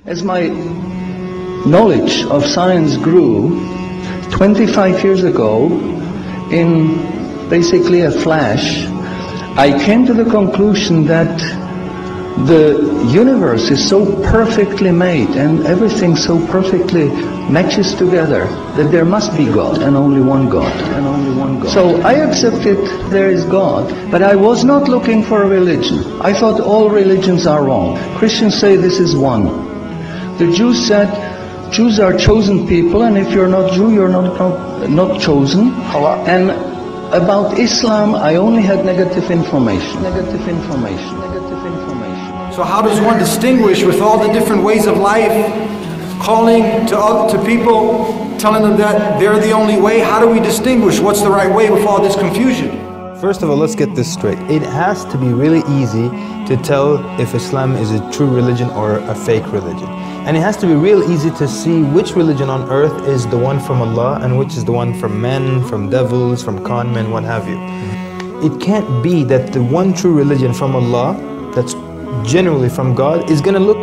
As my knowledge of science grew, 25 years ago, in basically a flash, I came to the conclusion that the universe is so perfectly made and everything so perfectly matches together that there must be God and only one God. So I accepted there is God, but I was not looking for a religion. I thought all religions are wrong. Christians say this is one. The Jews said Jews are chosen people, and if you're not Jew, you're not chosen. And about Islam, I only had negative information. So how does one distinguish with all the different ways of life, calling to people, telling them that they're the only way? How do we distinguish what's the right way with all this confusion? First of all, let's get this straight. It has to be really easy to tell if Islam is a true religion or a fake religion. And it has to be real easy to see which religion on earth is the one from Allah and which is the one from men, from devils, from con men, what have you. It can't be that the one true religion from Allah, that's genuinely from God, is going to look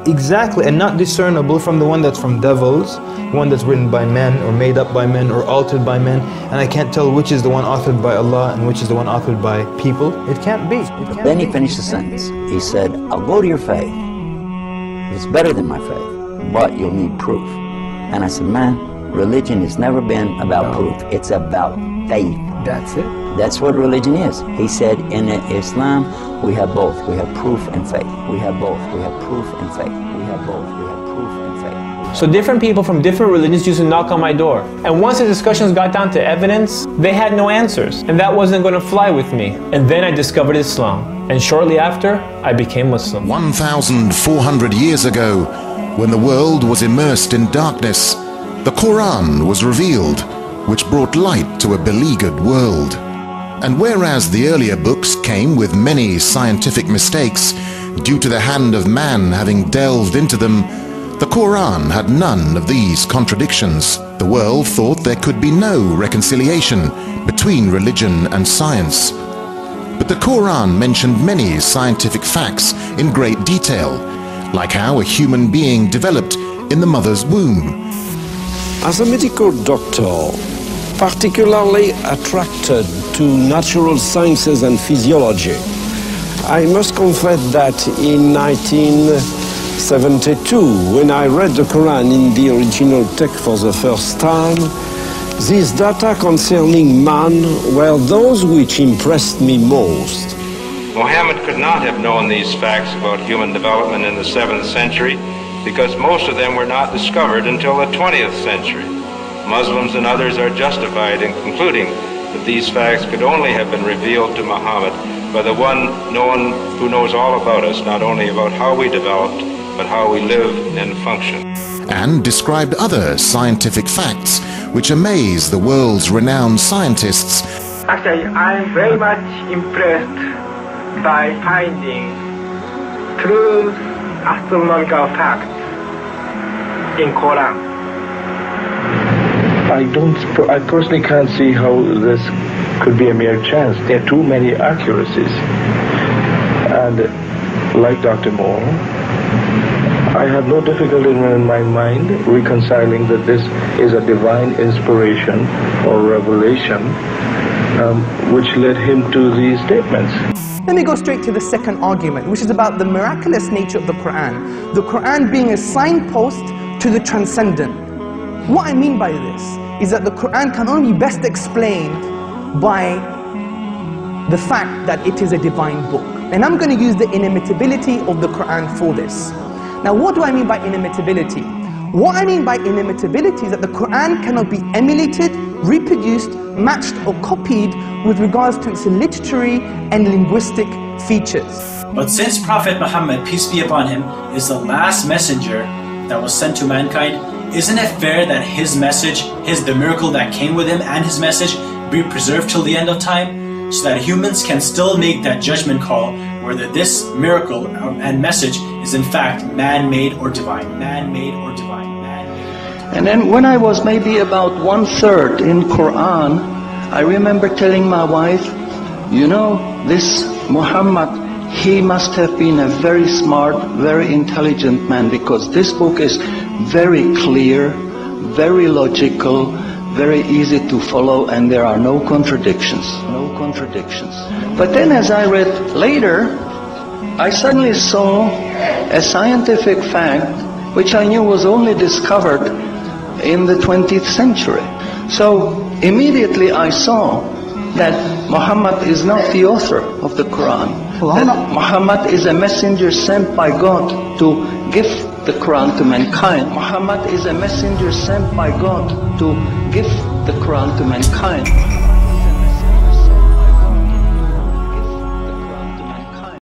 exactly and not discernible from the one that's from devils, one that's written by men or made up by men or altered by men, and I can't tell which is the one authored by Allah and which is the one authored by people. It can't be. Then he finished the sentence. He said, I'll go to your faith. It's better than my faith, but you'll need proof. And I said, man, religion has never been about proof. It's about faith. That's it. That's what religion is. He said, in Islam, we have both. We have proof and faith. We have both. We have proof and faith. We have both. We have proof and faith. So different people from different religions used to knock on my door. And once the discussions got down to evidence, they had no answers. And that wasn't going to fly with me. And then I discovered Islam. And shortly after, I became Muslim. 1,400 years ago, when the world was immersed in darkness, the Quran was revealed, which brought light to a beleaguered world. And whereas the earlier books came with many scientific mistakes, due to the hand of man having delved into them, the Quran had none of these contradictions. The world thought there could be no reconciliation between religion and science. But the Quran mentioned many scientific facts in great detail, like how a human being developed in the mother's womb. As a medical doctor, particularly attracted to natural sciences and physiology, I must confess that in 1972, when I read the Quran in the original text for the first time, these data concerning man were those which impressed me most. Muhammad could not have known these facts about human development in the 7th century because most of them were not discovered until the 20th century. Muslims and others are justified in concluding that these facts could only have been revealed to Muhammad by the one who knows all about us, not only about how we developed, but how we live and function. And described other scientific facts which amaze the world's renowned scientists. Actually, I'm very much impressed by finding true astronomical facts in Quran. I personally can't see how this could be a mere chance. There are too many accuracies. And like Dr. Moore, I have no difficulty in my mind reconciling that this is a divine inspiration or revelation which led him to these statements. Let me go straight to the second argument, which is about the miraculous nature of the Quran. The Quran being a signpost to the transcendent. What I mean by this is that the Quran can only be best explained by the fact that it is a divine book. And I'm going to use the inimitability of the Quran for this. Now, what do I mean by inimitability? What I mean by inimitability is that the Quran cannot be emulated, reproduced, matched or copied with regards to its literary and linguistic features. But since Prophet Muhammad, peace be upon him, is the last messenger that was sent to mankind, isn't it fair that his message, the miracle that came with him and his message be preserved till the end of time, so that humans can still make that judgment call whether this miracle and message is in fact man-made or divine, man-made or divine, man-made or divine. And then when I was maybe about 1/3 in Quran, I remember telling my wife, you know, this Muhammad, he must have been a very smart, very intelligent man, because this book is very clear, very logical, very easy to follow, and there are no contradictions. No contradictions. But then as I read later, I suddenly saw a scientific fact which I knew was only discovered in the 20th century. So immediately I saw that Muhammad is not the author of the Quran. That Muhammad is a messenger sent by God to give the Quran to mankind. Muhammad is a messenger sent by God to give the Quran to mankind.